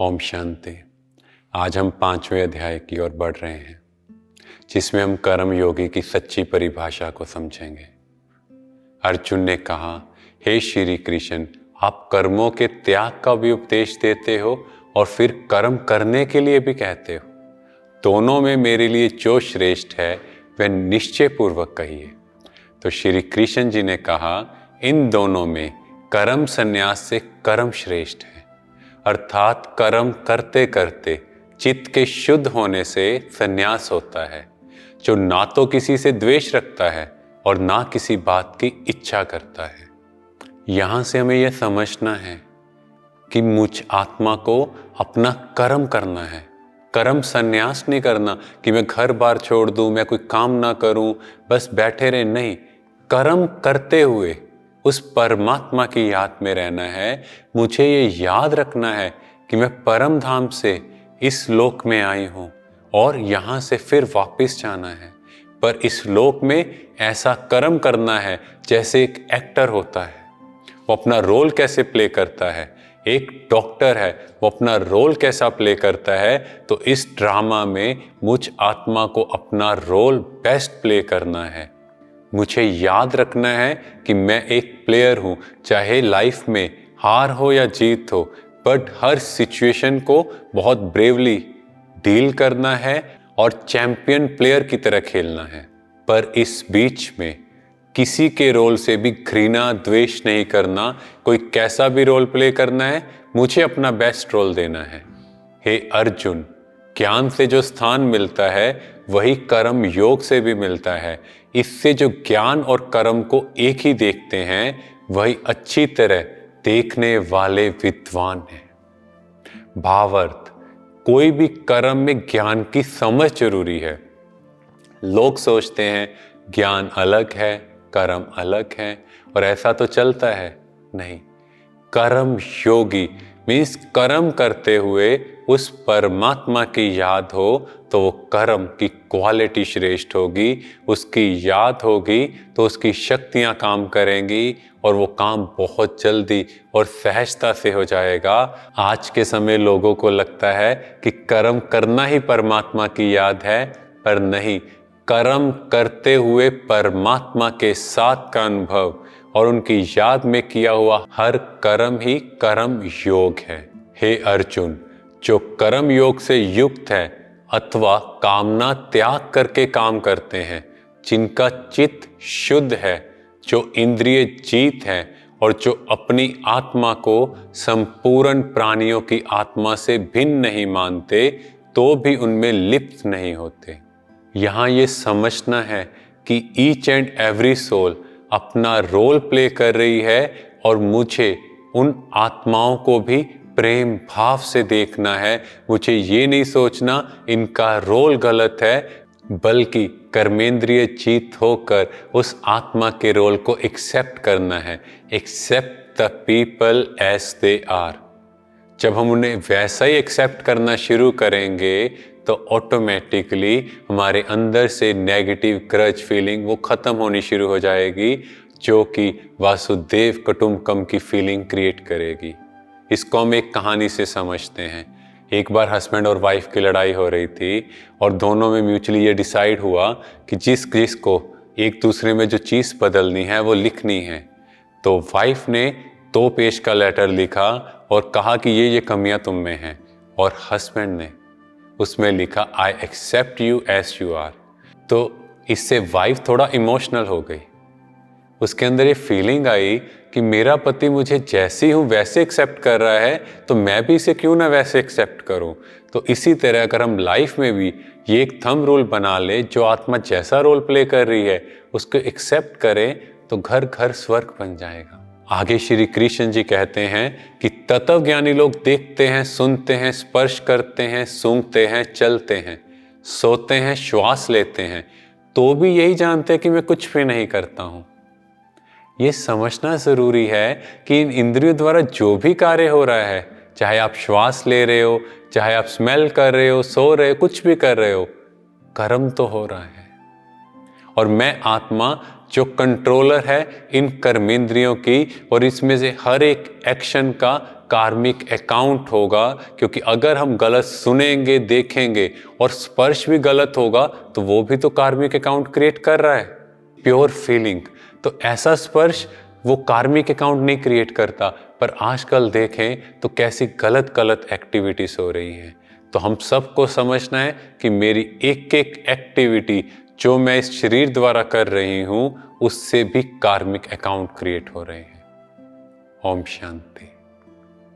ओम शांति। आज हम 5वें अध्याय की ओर बढ़ रहे हैं, जिसमें हम कर्म योगी की सच्ची परिभाषा को समझेंगे। अर्जुन ने कहा, हे श्री कृष्ण, आप कर्मों के त्याग का भी उपदेश देते हो और फिर कर्म करने के लिए भी कहते हो। दोनों में मेरे लिए जो श्रेष्ठ है वह निश्चय पूर्वक कहिए। तो श्री कृष्ण जी ने कहा, इन दोनों में कर्म संन्यास से कर्म श्रेष्ठ है। अर्थात कर्म करते करते चित्त के शुद्ध होने से संन्यास होता है, जो ना तो किसी से द्वेष रखता है और ना किसी बात की इच्छा करता है। यहाँ से हमें यह समझना है कि मुझ आत्मा को अपना कर्म करना है। कर्म संन्यास नहीं करना कि मैं घर बार छोड़ दूं, मैं कोई काम ना करूं, बस बैठे रहे, नहीं। कर्म करते हुए उस परमात्मा की याद में रहना है। मुझे ये याद रखना है कि मैं परम धाम से इस लोक में आई हूं और यहाँ से फिर वापस जाना है। पर इस लोक में ऐसा कर्म करना है जैसे एक एक्टर होता है, वो अपना रोल कैसे प्ले करता है। एक डॉक्टर है, वो अपना रोल कैसा प्ले करता है। तो इस ड्रामा में मुझ आत्मा को अपना रोल बेस्ट प्ले करना है। मुझे याद रखना है कि मैं एक प्लेयर हूँ, चाहे लाइफ में हार हो या जीत हो, बट हर सिचुएशन को बहुत ब्रेवली डील करना है और चैंपियन प्लेयर की तरह खेलना है। पर इस बीच में किसी के रोल से भी घृणा द्वेष नहीं करना। कोई कैसा भी रोल प्ले करना है, मुझे अपना बेस्ट रोल देना है। हे अर्जुन, ज्ञान से जो स्थान मिलता है वही कर्म योग से भी मिलता है। इससे जो ज्ञान और कर्म को एक ही देखते हैं, वही अच्छी तरह देखने वाले विद्वान हैं। भावार्थ, कोई भी कर्म में ज्ञान की समझ जरूरी है। लोग सोचते हैं ज्ञान अलग है, कर्म अलग है, और ऐसा तो चलता है नहीं। कर्म योगी मीन्स कर्म करते हुए उस परमात्मा की याद हो तो वो कर्म की क्वालिटी श्रेष्ठ होगी। उसकी याद होगी तो उसकी शक्तियां काम करेंगी और वो काम बहुत जल्दी और सहजता से हो जाएगा। आज के समय लोगों को लगता है कि कर्म करना ही परमात्मा की याद है, पर नहीं। कर्म करते हुए परमात्मा के साथ का अनुभव और उनकी याद में किया हुआ हर कर्म ही कर्म योग है। हे अर्जुन, जो कर्म योग से युक्त है अथवा कामना त्याग करके काम करते हैं, जिनका चित्त शुद्ध है, जो इंद्रिय जीत है और जो अपनी आत्मा को संपूर्ण प्राणियों की आत्मा से भिन्न नहीं मानते, तो भी उनमें लिप्त नहीं होते। यहाँ ये समझना है कि ईच एंड एवरी सोल अपना रोल प्ले कर रही है और मुझे उन आत्माओं को भी प्रेम भाव से देखना है। मुझे ये नहीं सोचना इनका रोल गलत है, बल्कि कर्मेंद्रिय जीत होकर उस आत्मा के रोल को एक्सेप्ट करना है। Accept the people as they are. जब हम उन्हें वैसा ही एक्सेप्ट करना शुरू करेंगे तो ऑटोमेटिकली हमारे अंदर से नेगेटिव ग्रज फीलिंग वो ख़त्म होनी शुरू हो जाएगी, जो कि वासुदेव कुटुंबकम की फीलिंग क्रिएट करेगी। इसको हम एक कहानी से समझते हैं। एक बार हस्बैंड और वाइफ की लड़ाई हो रही थी और दोनों में म्यूचुअली ये डिसाइड हुआ कि जिस को एक दूसरे में जो चीज़ बदलनी है वो लिखनी है। तो वाइफ ने 2 पेज का लेटर लिखा और कहा कि ये कमियां तुम में हैं, और हस्बैंड ने उसमें लिखा, I accept you as you are. तो इससे वाइफ थोड़ा इमोशनल हो गई। उसके अंदर ये फीलिंग आई कि मेरा पति मुझे जैसी हूँ वैसे एक्सेप्ट कर रहा है, तो मैं भी इसे क्यों ना वैसे एक्सेप्ट करूँ। तो इसी तरह अगर हम लाइफ में भी ये एक थंब रूल बना ले, जो आत्मा जैसा रोल प्ले कर रही है उसको एक्सेप्ट करें, तो घर घर स्वर्ग बन जाएगा। आगे श्री कृष्ण जी कहते हैं कि तत्व ज्ञानी लोग देखते हैं, सुनते हैं, स्पर्श करते हैं, सूंघते हैं, चलते हैं, सोते हैं, श्वास लेते हैं, तो भी यही जानते हैं कि मैं कुछ भी नहीं करता हूं। ये समझना जरूरी है कि इन इंद्रियों द्वारा जो भी कार्य हो रहा है, चाहे आप श्वास ले रहे हो, चाहे आप स्मेल कर रहे हो, सो रहे हो, कुछ भी कर रहे हो, कर्म तो हो रहा है। और मैं आत्मा जो कंट्रोलर है इन कर्मेंद्रियों की, और इसमें से हर एक एक्शन का कार्मिक अकाउंट होगा, क्योंकि अगर हम गलत सुनेंगे, देखेंगे और स्पर्श भी गलत होगा तो वो भी तो कार्मिक अकाउंट क्रिएट कर रहा है। प्योर फीलिंग, तो ऐसा स्पर्श वो कार्मिक अकाउंट नहीं क्रिएट करता। पर आजकल देखें तो कैसी गलत गलत एक्टिविटीज हो रही हैं। तो हम सबको समझना है कि मेरी एक एक एक्टिविटी जो मैं इस शरीर द्वारा कर रही हूं, उससे भी कार्मिक अकाउंट क्रिएट हो रहे हैं। ओम शांति।